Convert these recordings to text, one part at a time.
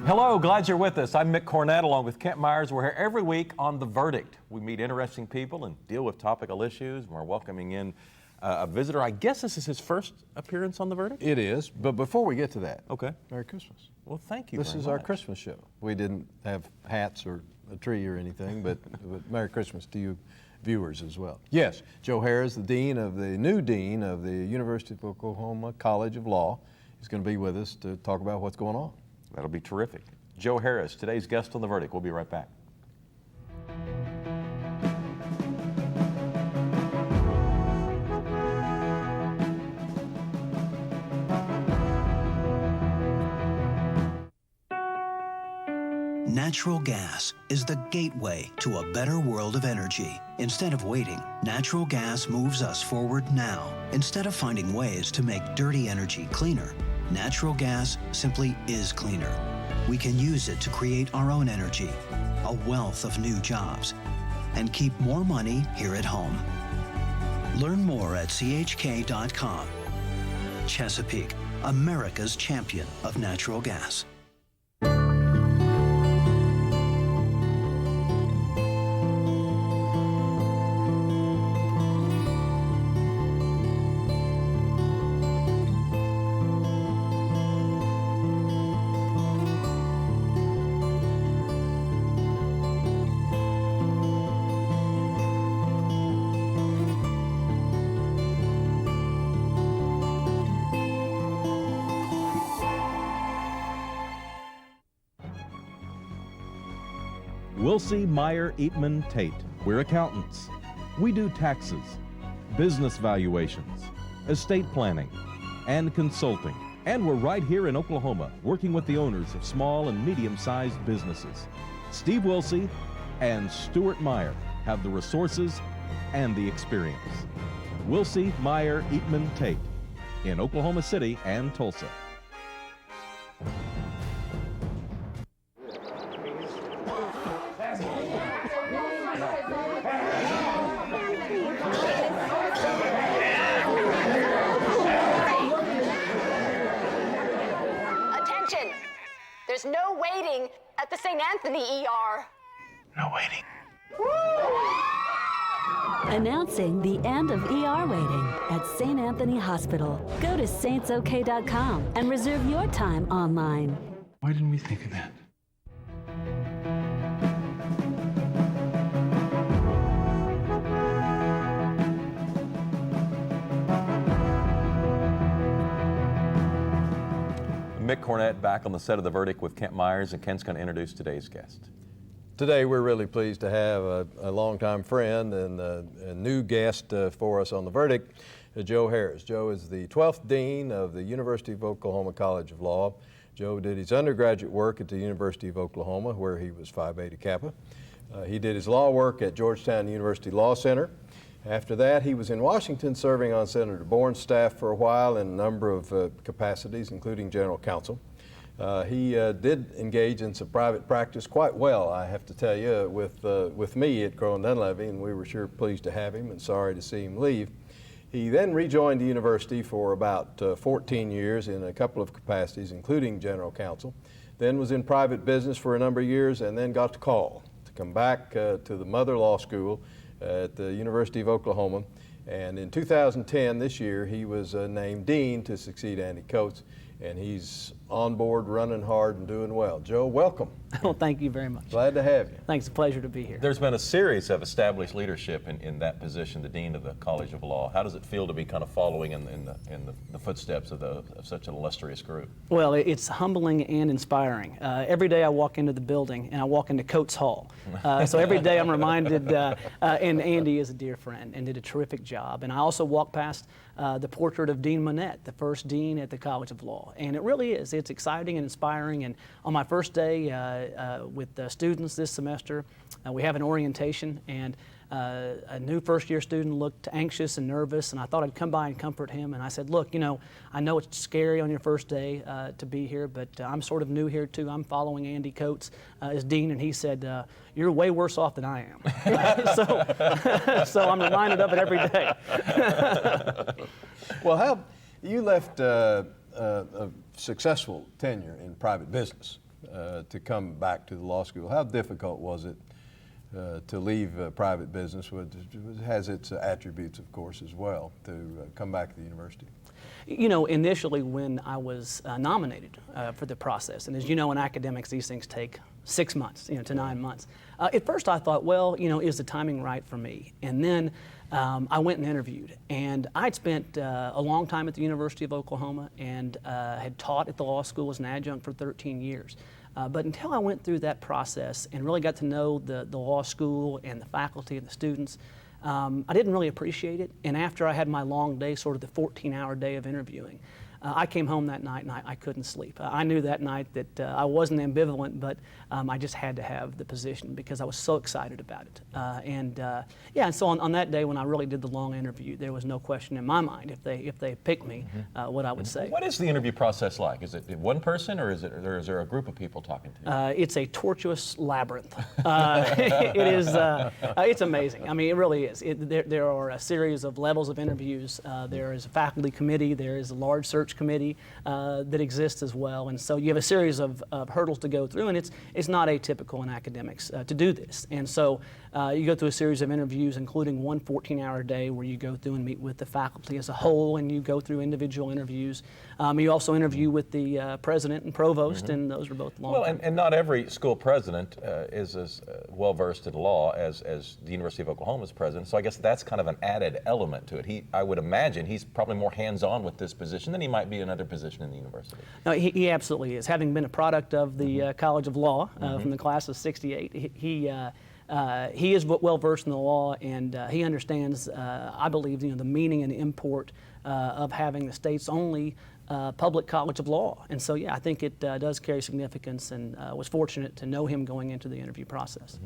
Hello, glad you're with us. I'm Mick Cornett along with Kent Myers. We're here every week on The Verdict. We meet interesting people and deal with topical issues. We're welcoming in a visitor. I guess this is his first appearance on The Verdict? It is, but before we get to that, okay. Merry Christmas. Well, thank you This is our Christmas show. We didn't have hats or a tree or anything, but Merry Christmas to you viewers as well. Yes, Joe Harroz, the new dean of the University of Oklahoma College of Law, is going to be with us to talk about what's going on. That'll be terrific. Joe Harroz, today's guest on The Verdict. We'll be right back. Natural gas is the gateway to a better world of energy. Instead of waiting, natural gas moves us forward now. Instead of finding ways to make dirty energy cleaner, natural gas simply is cleaner. We can use it to create our own energy, a wealth of new jobs, and keep more money here at home. Learn more at chk.com. Chesapeake, America's champion of natural gas. Wilsey, Meyer, Eatman, Tate. We're accountants. We do taxes, business valuations, estate planning, and consulting. And we're right here in Oklahoma, working with the owners of small and medium-sized businesses. Steve Wilsey and Stuart Meyer have the resources and the experience. Wilsey, Meyer, Eatman, Tate in Oklahoma City and Tulsa. There's no waiting at the St. Anthony ER. No waiting. Announcing the end of ER waiting at St. Anthony Hospital. Go to saintsok.com and reserve your time online. Why didn't we think of that? Mick Cornett back on the set of The Verdict with Kent Myers, and Kent's going to introduce today's guest. Today we're really pleased to have a longtime friend and a new guest for us on The Verdict, Joe Harroz. Joe is the 12th Dean of the University of Oklahoma College of Law. Joe did his undergraduate work at the University of Oklahoma, where he was Phi Beta Kappa. He did his law work at Georgetown University Law Center. After that, he was in Washington serving on Senator Bourne's staff for a while in a number of capacities, including general counsel. He did engage in some private practice quite well, I have to tell you, with me at Crowe and Dunleavy, and we were sure pleased to have him and sorry to see him leave. He then rejoined the university for about 14 years in a couple of capacities, including general counsel, then was in private business for a number of years, and then got the call to come back to the mother law school at the University of Oklahoma. And in 2010, this year, he was named dean to succeed Andy Coates, and he's on board, running hard, and doing well. Joe, welcome. Well, thank you very much. Glad to have you. Thanks, it's a pleasure to be here. There's been a series of established leadership in that position, the Dean of the College of Law. How does it feel to be kind of following in the footsteps of such an illustrious group? Well, it's humbling and inspiring. Every day I walk into the building and I walk into Coates Hall. So every day I'm reminded, and Andy is a dear friend and did a terrific job. And I also walk past the portrait of Dean Monette, the first dean at the College of Law. And it really is. It's exciting and inspiring. And on my first day with the students this semester, we have an orientation, and a new first-year student looked anxious and nervous, and I thought I'd come by and comfort him. And I said, look, I know it's scary on your first day to be here, but I'm sort of new here too. I'm following Andy Coates as dean, and he said, you're way worse off than I am. So I'm reminded of it every day. Well, you left a successful tenure in private business. to come back to the law school. How difficult was it to leave private business, which has its attributes, of course, as well, to come back to the university? You know, initially when I was nominated for the process, and as you know, in academics, these things take 6 months, to 9 months. At first I thought, well, is the timing right for me? And then I went and interviewed, and I'd spent a long time at the University of Oklahoma and had taught at the law school as an adjunct for 13 years. But until I went through that process and really got to know the law school and the faculty and the students, I didn't really appreciate it. And after I had my long day, sort of the 14-hour day of interviewing, I came home that night and I couldn't sleep. I knew that night that I wasn't ambivalent, but I just had to have the position because I was so excited about it. And so on that day when I really did the long interview, there was no question in my mind if they picked me, what I would say. What is the interview process like? Is it one person, or is there a group of people talking to you? It's a tortuous labyrinth. It is. It's amazing. I mean, it really is. There are a series of levels of interviews. There is a faculty committee. There is a large search committee that exists as well, and so you have a series of hurdles to go through, and it's not atypical in academics to do this. And so you go through a series of interviews, including one 14-hour day where you go through and meet with the faculty as a whole, and you go through individual interviews. You also interview with the president and provost, and those are both long. Well, and not every school president is as well versed in law as the University of Oklahoma's president. So I guess that's kind of an added element to it. I would imagine he's probably more hands-on with this position than he might be another position in the university. No, he absolutely is. Having been a product of the College of Law from the class of '68, he is well versed in the law, and he understands, I believe, the meaning and import of having the state's only public college of law. And so, I think it does carry significance, and was fortunate to know him going into the interview process.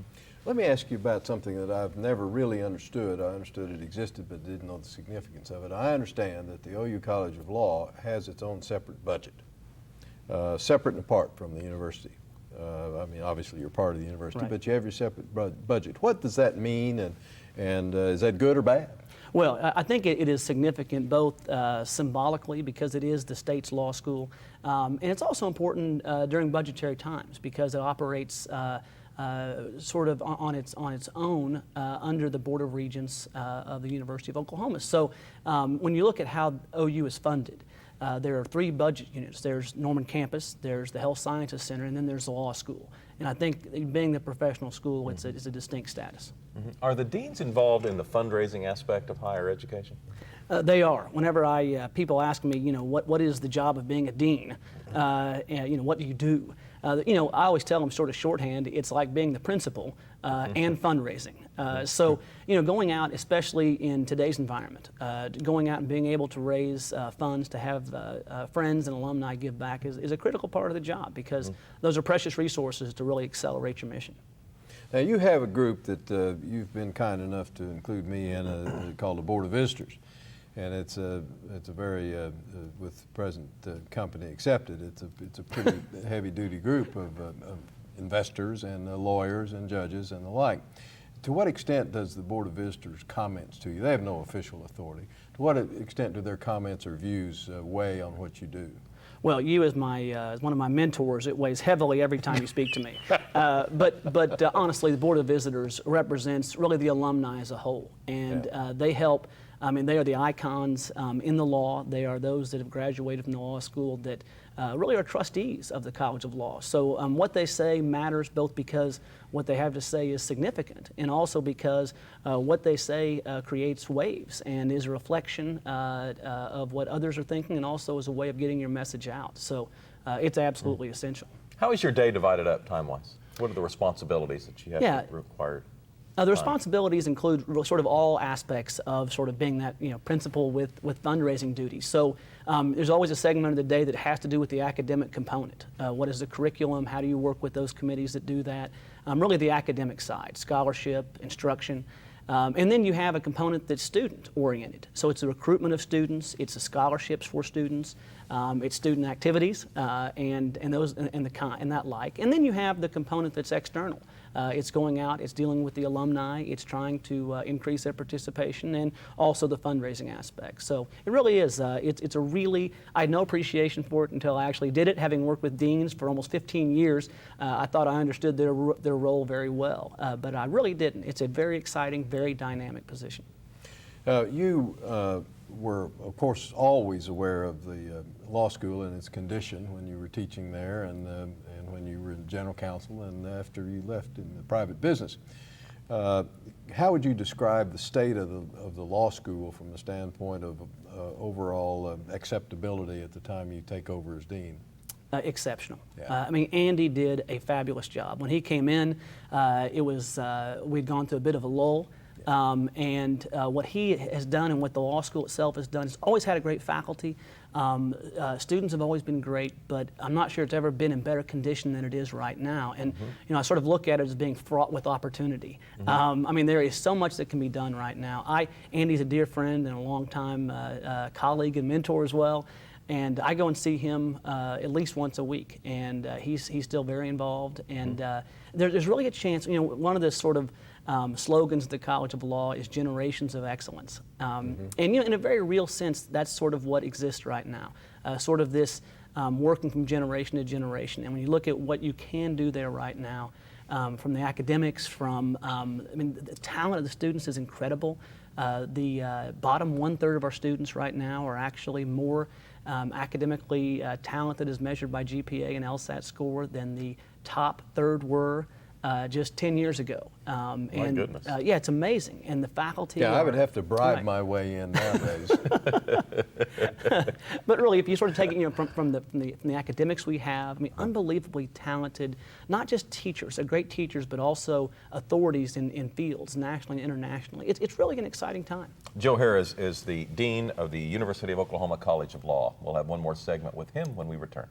Let me ask you about something that I've never really understood. I understood it existed, but didn't know the significance of it. I understand that the OU College of Law has its own separate budget, separate and apart from the university. I mean, obviously you're part of the university, Right. but you have your separate budget. What does that mean, and is that good or bad? Well, I think it is significant both symbolically because it is the state's law school, and it's also important during budgetary times because it operates sort of on its own under the Board of Regents of the University of Oklahoma. So when you look at how OU is funded, there are 3 budget units. There's Norman Campus, there's the Health Sciences Center, and then there's the law school. And I think being the professional school, it's a distinct status. Are the deans involved in the fundraising aspect of higher education? They are. Whenever people ask me, what is the job of being a dean? What do you do? I always tell them sort of shorthand, it's like being the principal and fundraising. So, going out, especially in today's environment, going out and being able to raise funds to have friends and alumni give back is a critical part of the job because those are precious resources to really accelerate your mission. Now, you have a group that you've been kind enough to include me in called the Board of Visitors. And it's a very, with present company accepted, it's a pretty heavy-duty group of investors and lawyers and judges and the like. To what extent does the Board of Visitors' comments to you, they have no official authority, to what extent do their comments or views weigh on what you do? Well, you as one of my mentors, it weighs heavily every time you speak to me. But honestly, the Board of Visitors represents really the alumni as a whole, and they help. I mean, they are the icons in the law. They are those that have graduated from the law school that really are trustees of the College of Law. So what they say matters both because what they have to say is significant and also because what they say creates waves and is a reflection of what others are thinking and also is a way of getting your message out. So it's absolutely essential. How is your day divided up time-wise? What are the responsibilities that you have required? The responsibilities include sort of all aspects of sort of being that principal with fundraising duties. So there's always a segment of the day that has to do with the academic component. What is the curriculum? How do you work with those committees that do that? Really the academic side, scholarship, instruction. And then you have a component that's student-oriented. So it's the recruitment of students, it's the scholarships for students, it's student activities and that like. And then you have the component that's external. It's going out, it's dealing with the alumni, it's trying to increase their participation, and also the fundraising aspect. So it really is, it's a really, I had no appreciation for it until I actually did it. Having worked with deans for almost 15 years, I thought I understood their role very well, but I really didn't. It's a very exciting, very dynamic position. You were, of course, always aware of the law school and its condition when you were teaching there and when you were in general counsel and after you left in the private business. How would you describe the state of the law school from the standpoint of overall acceptability at the time you take over as dean? Exceptional. Yeah. I mean, Andy did a fabulous job. When he came in, it was, we'd gone through a bit of a lull. What he has done and what the law school itself has done, it's always had a great faculty. Students have always been great, but I'm not sure it's ever been in better condition than it is right now. And you know, I sort of look at it as being fraught with opportunity. I mean, there is so much that can be done right now. Andy's a dear friend and a longtime colleague and mentor as well. And I go and see him at least once a week, and he's still very involved. And there's really a chance. You know, one of the sort of slogans of the College of Law is generations of excellence. And you know, in a very real sense, that's sort of what exists right now. Sort of this working from generation to generation. And when you look at what you can do there right now, from the academics, from I mean, the talent of the students is incredible. The bottom 1/3 of our students right now are actually more academically talented as measured by GPA and LSAT score than the top third were just 10 years ago. My goodness. Yeah, it's amazing. And the faculty Yeah, I would have to bribe right. my way in nowadays. But really, if you sort of take it, you know, from the academics we have, I mean, unbelievably talented, not just teachers, they're great teachers, but also authorities in fields, nationally and internationally. It's really an exciting time. Joe Harroz is the Dean of the University of Oklahoma College of Law. We'll have one more segment with him when we return.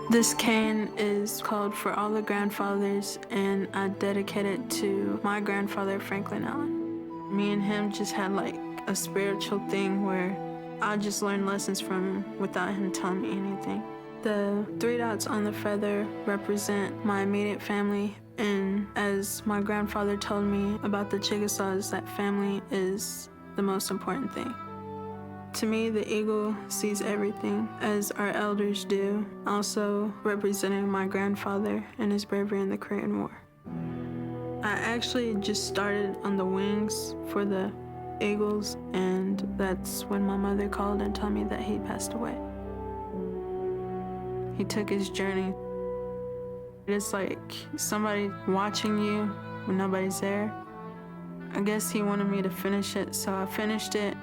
This cane is called For All the Grandfathers, and I dedicate it to my grandfather, Franklin Allen. Me and him just had like a spiritual thing where I just learned lessons from him without him telling me anything. The 3 dots on the feather represent my immediate family, and as my grandfather told me about the Chickasaws, that family is the most important thing. To me, the eagle sees everything, as our elders do, also representing my grandfather and his bravery in the Korean War. I actually just started on the wings for the eagles, and that's when my mother called and told me that he passed away. He took his journey. It's like somebody watching you when nobody's there. I guess he wanted me to finish it, so I finished it.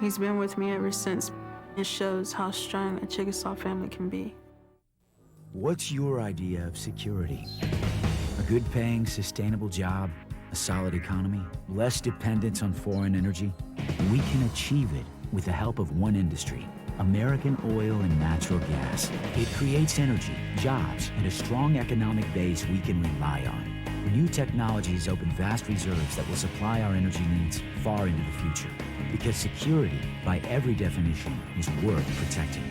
He's been with me ever since. It shows how strong a Chickasaw family can be. What's your idea of security? A good-paying, sustainable job, a solid economy, less dependence on foreign energy? We can achieve it with the help of one industry, American oil and natural gas. It creates energy, jobs, and a strong economic base we can rely on. New technologies open vast reserves that will supply our energy needs far into the future. Because security, by every definition, is worth protecting.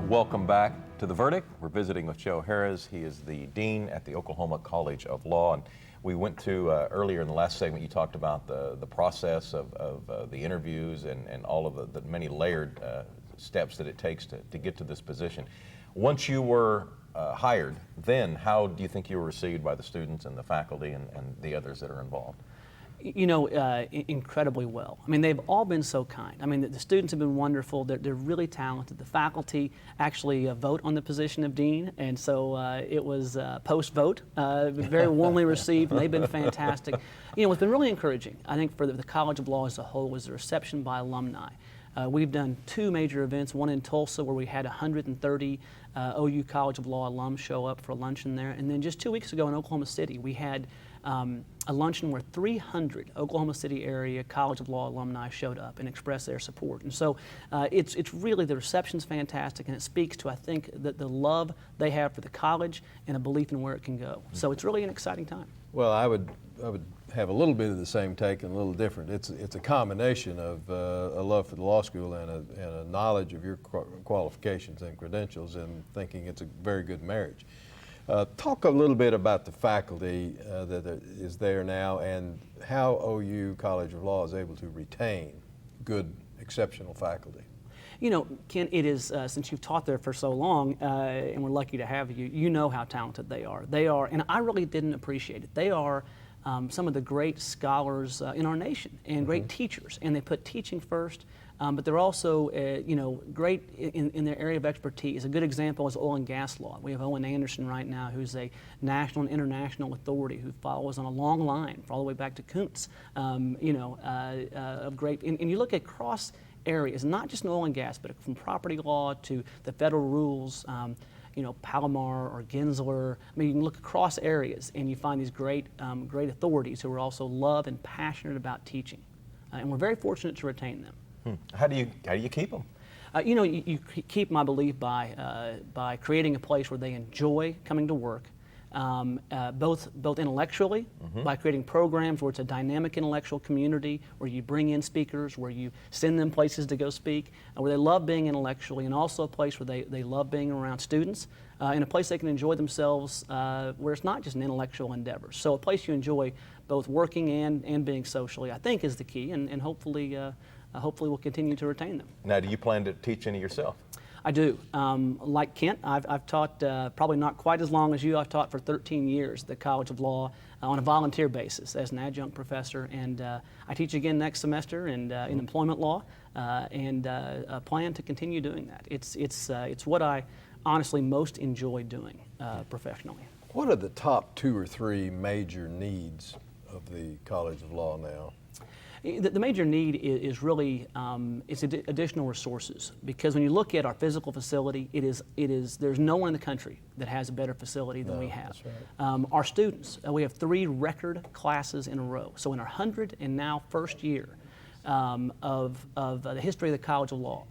Welcome back to The Verdict. We're visiting with Joe Harroz. He is the Dean at the Oklahoma College of Law. And we went to, earlier in the last segment, you talked about the process of the interviews and all of the many layered steps that it takes to get to this position. Once you were hired, then how do you think you were received by the students and the faculty and the others that are involved? You know, incredibly well. I mean, they've all been so kind. I mean, the students have been wonderful. They're really talented. The faculty actually vote on the position of dean, and so it was post-vote, very warmly received, and they've been fantastic. You know, what's been really encouraging, I think, for the College of Law as a whole was the reception by alumni. We've done 2 major events, one in Tulsa where we had 130 OU College of Law alums show up for luncheon there, and then just 2 weeks ago in Oklahoma City, we had a luncheon where 300 Oklahoma City area College of Law alumni showed up and expressed their support. And so it's really, the reception's fantastic, and it speaks to, I think, the love they have for the college and a belief in where it can go. So it's really an exciting time. Well, I would have a little bit of the same take and a little different. It's a combination of a love for the law school and a knowledge of your qualifications and credentials, and thinking it's a very good marriage. Talk a little bit about the faculty that is there now, and how OU College of Law is able to retain good, exceptional faculty. You know, Ken, it is, since you've taught there for so long, and we're lucky to have you, you know how talented they are. They are, and I really didn't appreciate it, they are some of the great scholars in our nation, and great teachers, and they put teaching first, but they're also, you know, great in their area of expertise. A good example is oil and gas law. We have Owen Anderson right now, who's a national and international authority who follows on a long line, all the way back to Kuntz, you know, of great, and you look across areas, not just in oil and gas, but from property law to the federal rules, you know, Palomar or Gensler. I mean, you can look across areas and you find these great, great authorities who are also love and passionate about teaching. And we're very fortunate to retain them. How do you keep them? You know, you keep them, I believe, by creating a place where they enjoy coming to work, both intellectually, by creating programs where it's a dynamic intellectual community, where you bring in speakers, where you send them places to go speak, where they love being intellectually, and also a place where they love being around students, and a place they can enjoy themselves, where it's not just an intellectual endeavor. So a place you enjoy both working and being socially, I think, is the key, and hopefully we'll continue to retain them. Now, do you plan to teach any yourself? I do. Like Kent, I've taught probably not quite as long as you. I've taught for 13 years at the College of Law on a volunteer basis as an adjunct professor, and I teach again next semester in employment law, and plan to continue doing that. It's what I honestly most enjoy doing professionally. What are the top 2 or 3 major needs of the College of Law now? The major need is really it's additional resources, because when you look at our physical facility, there's no one in the country that has a better facility than we have. That's right. Our students, we have 3 record classes in a row. So in our 100 and now first year of the history of the College of Law,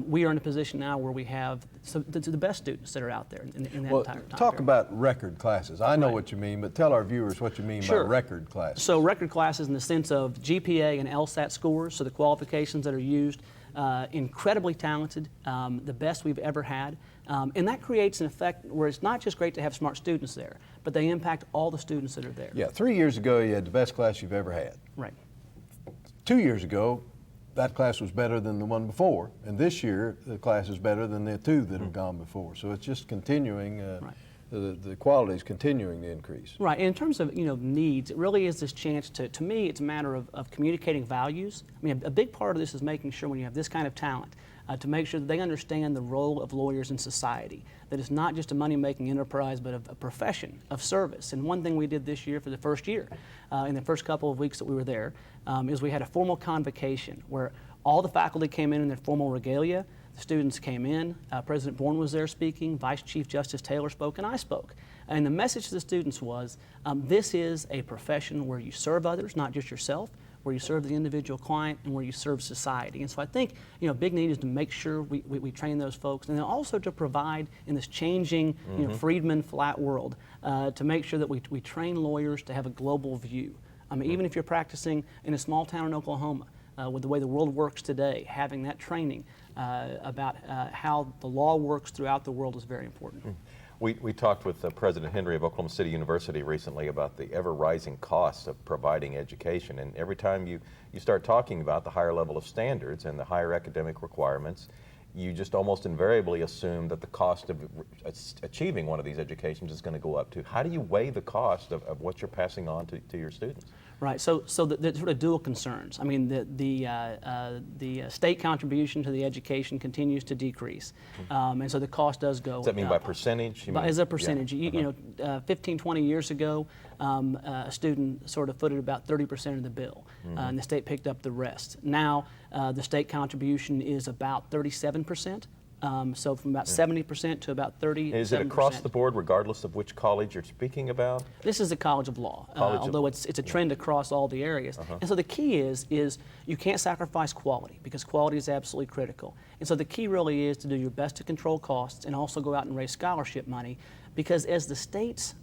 we are in a position now where we have the best students that are out there in that entire time Talk period. about record classes. I know what you mean, but tell our viewers what you mean by record classes. So record classes in the sense of GPA and LSAT scores, so the qualifications that are used, incredibly talented, the best we've ever had. And that creates an effect where it's not just great to have smart students there, but they impact all the students that are there. Yeah, 3 years ago you had the best class you've ever had. Right. 2 years ago, that class was better than the one before, and this year the class is better than the 2 that have gone before. So it's just continuing, the quality is continuing to increase. Right, and in terms of needs, it really is this chance to me, it's a matter of communicating values. I mean, a big part of this is making sure when you have this kind of talent, to make sure that they understand the role of lawyers in society, that it's not just a money-making enterprise, but a profession of service. And one thing we did this year for the first year, in the first couple of weeks that we were there, is we had a formal convocation where all the faculty came in their formal regalia, the students came in, President Bourne was there speaking, Vice Chief Justice Taylor spoke, and I spoke. And the message to the students was, this is a profession where you serve others, not just yourself, where you serve the individual client, and where you serve society. And so I think, big need is to make sure we train those folks, and then also to provide in this changing, Friedman flat world, to make sure that we train lawyers to have a global view. I mean, even if you're practicing in a small town in Oklahoma, with the way the world works today, having that training about how the law works throughout the world is very important. We talked with President Henry of Oklahoma City University recently about the ever-rising costs of providing education, and every time you start talking about the higher level of standards and the higher academic requirements, you just almost invariably assume that the cost of achieving one of these educations is going to go up too. How do you weigh the cost of what you're passing on to your students? Right. So the sort of dual concerns. I mean, the state contribution to the education continues to decrease, and so the cost does go. Does that mean by percentage? As a percentage. Yeah. 15, 20 years ago, a student sort of footed about 30% of the bill, and the state picked up the rest. Now, the state contribution is about 37%. So from about 70% to about 37%. Is it across the board, regardless of which college you're speaking about? This is a College of Law, although it's a trend across all the areas. And so the key is you can't sacrifice quality, because quality is absolutely critical. And so the key really is to do your best to control costs and also go out and raise scholarship money, because as the state's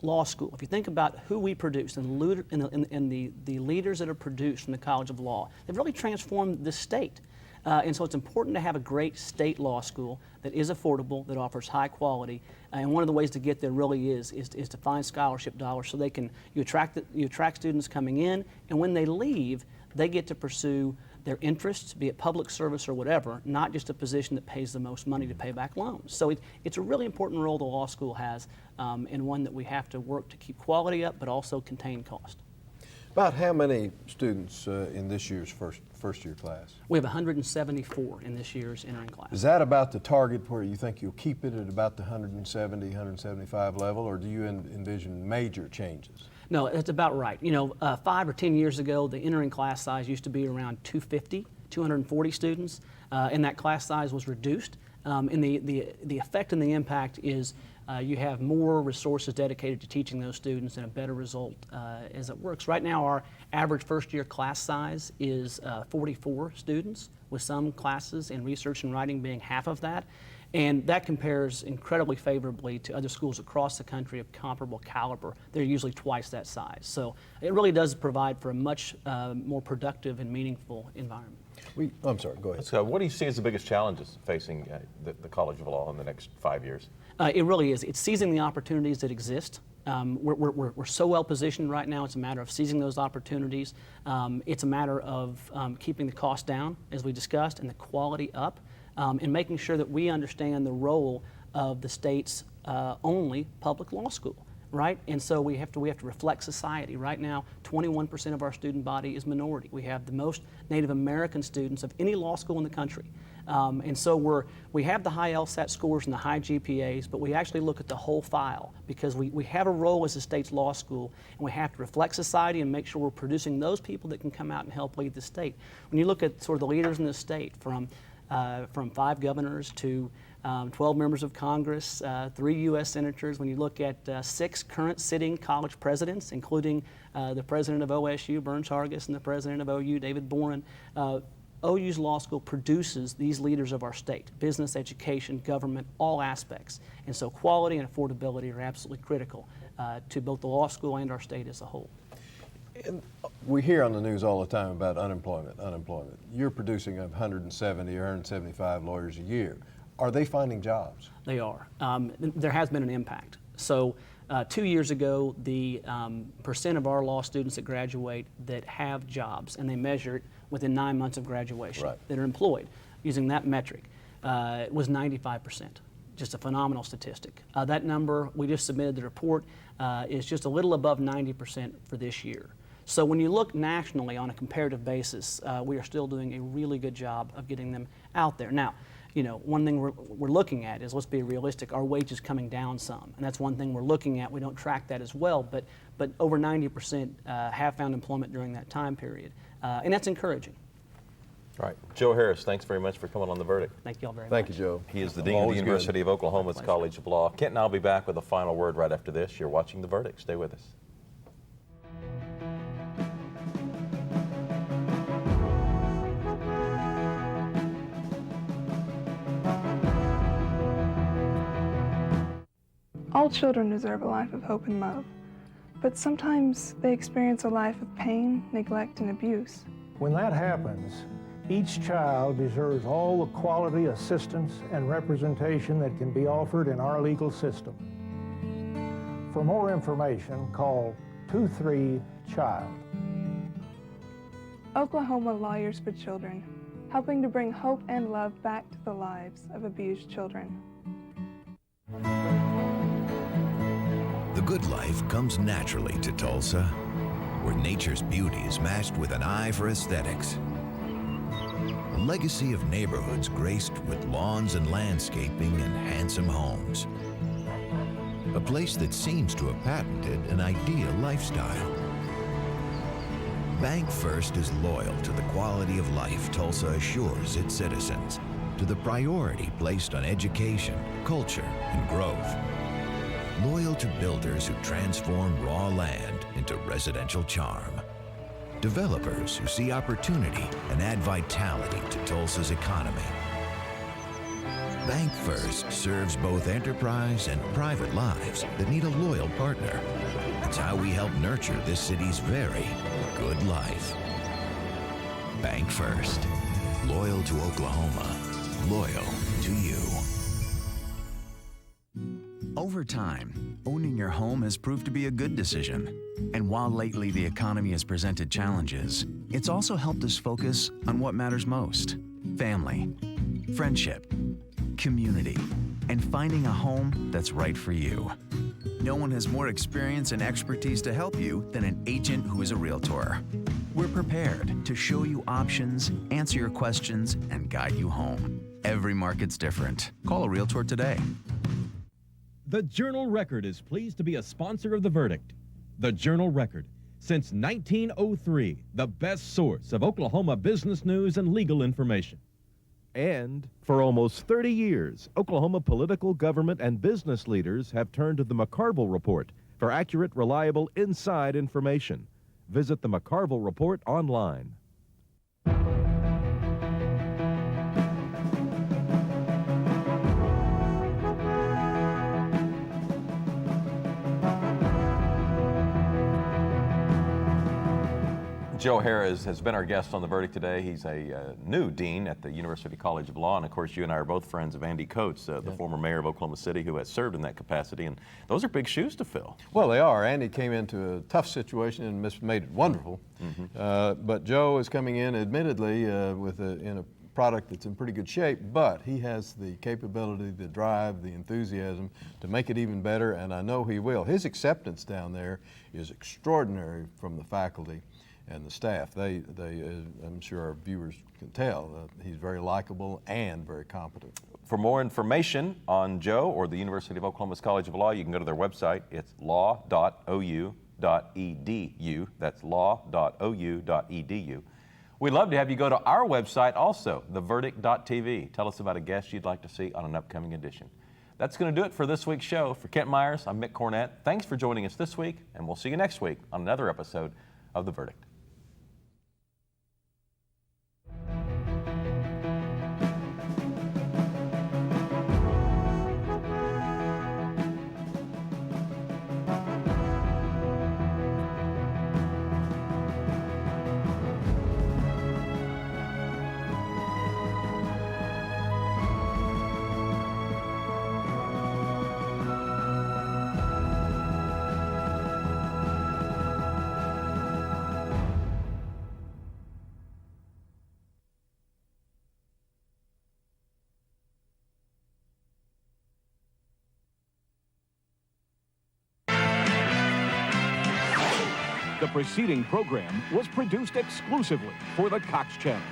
law school, if you think about who we produce and the leaders that are produced from the College of Law, they've really transformed the state. And so it's important to have a great state law school that is affordable, that offers high quality. And one of the ways to get there really is to find scholarship dollars so you attract students coming in, and when they leave, they get to pursue their interests, be it public service or whatever, not just a position that pays the most money to pay back loans. So it's a really important role the law school has, and one that we have to work to keep quality up, but also contain cost. About how many students in this year's first year class? We have 174 in this year's entering class. Is that about the target where you think you'll keep it at about the 170, 175 level, or do you envision major changes? No, that's about right. You know, 5 or 10 years ago, the entering class size used to be around 240 students, and that class size was reduced. And the effect and the impact is you have more resources dedicated to teaching those students and a better result as it works. Right now, our average first-year class size is 44 students, with some classes in research and writing being half of that. And that compares incredibly favorably to other schools across the country of comparable caliber. They're usually twice that size. So it really does provide for a much more productive and meaningful environment. I'm sorry, go ahead. So what do you see as the biggest challenges facing the College of Law in the next 5 years? It really is. It's seizing the opportunities that exist. We're so well positioned right now. It's a matter of seizing those opportunities. It's a matter of keeping the cost down, as we discussed, and the quality up, and making sure that we understand the role of the state's only public law school. Right? And so we have to reflect society. Right now, 21% of our student body is minority. We have the most Native American students of any law school in the country. And so we have the high LSAT scores and the high GPAs, but we actually look at the whole file, because we have a role as the state's law school, and we have to reflect society and make sure we're producing those people that can come out and help lead the state. When you look at sort of the leaders in the state, from 5 governors to 12 members of Congress, 3 U.S. senators. When you look at 6 current sitting college presidents, including the president of OSU, Burns Hargis, and the president of OU, David Boren, OU's law school produces these leaders of our state: business, education, government, all aspects. And so quality and affordability are absolutely critical to both the law school and our state as a whole. And we hear on the news all the time about unemployment. You're producing 170 or 175 lawyers a year. Are they finding jobs? They are. There has been an impact. So 2 years ago, the percent of our law students that graduate that have jobs, and they measure it within 9 months of graduation, right, that are employed using that metric, was 95%. Just a phenomenal statistic. That number, we just submitted the report, is just a little above 90% for this year. So when you look nationally on a comparative basis, we are still doing a really good job of getting them out there. Now, you know, one thing we're looking at is, let's be realistic, our wages coming down some, and that's one thing we're looking at. We don't track that as well, but over 90% have found employment during that time period, and that's encouraging. All right, Joe Harroz, thanks very much for coming on The Verdict. Thank you all very much. Thank you, Joe. He is the Dean of the University of Oklahoma's College of Law. Kent and I'll be back with a final word right after this. You're watching The Verdict. Stay with us. All children deserve a life of hope and love, but sometimes they experience a life of pain, neglect, and abuse. When that happens, each child deserves all the quality assistance and representation that can be offered in our legal system. For more information, call 23-CHILD. Oklahoma Lawyers for Children, helping to bring hope and love back to the lives of abused children. The good life comes naturally to Tulsa, where nature's beauty is matched with an eye for aesthetics. A legacy of neighborhoods graced with lawns and landscaping and handsome homes. A place that seems to have patented an ideal lifestyle. Bank First is loyal to the quality of life Tulsa assures its citizens. to the priority placed on education, culture, and growth. Loyal to builders who transform raw land into residential charm. Developers who see opportunity and add vitality to Tulsa's economy. Bank First serves both enterprise and private lives that need a loyal partner. It's how we help nurture this city's very good life. Bank First. Loyal to Oklahoma. Loyal to you. Over time, owning your home has proved to be a good decision. And while lately the economy has presented challenges, it's also helped us focus on what matters most: family, friendship, community, and finding a home that's right for you. No one has more experience and expertise to help you than an agent who is a realtor. We're prepared to show you options, answer your questions, and guide you home. Every market's different. Call a realtor today. The Journal-Record is pleased to be a sponsor of The Verdict. The Journal-Record, since 1903, the best source of Oklahoma business news and legal information. And for almost 30 years, Oklahoma political, government, and business leaders have turned to the McCarville Report for accurate, reliable, inside information. Visit the McCarville Report online. Joe Harroz has been our guest on The Verdict today. He's a new dean at the University College of Law, and of course you and I are both friends of Andy Coates, the former mayor of Oklahoma City, who has served in that capacity, and those are big shoes to fill. Well, they are. Andy came into a tough situation and made it wonderful. But Joe is coming in, admittedly, in a product that's in pretty good shape, but he has the capability, the drive, the enthusiasm to make it even better, and I know he will. His acceptance down there is extraordinary from the faculty and the staff. I'm sure our viewers can tell, he's very likable and very competent. For more information on Joe or the University of Oklahoma's College of Law, you can go to their website. It's law.ou.edu. That's law.ou.edu. We'd love to have you go to our website also, theverdict.tv. Tell us about a guest you'd like to see on an upcoming edition. That's going to do it for this week's show. For Kent Myers, I'm Mick Cornett. Thanks for joining us this week, and we'll see you next week on another episode of The Verdict. The preceding program was produced exclusively for the Cox Channel.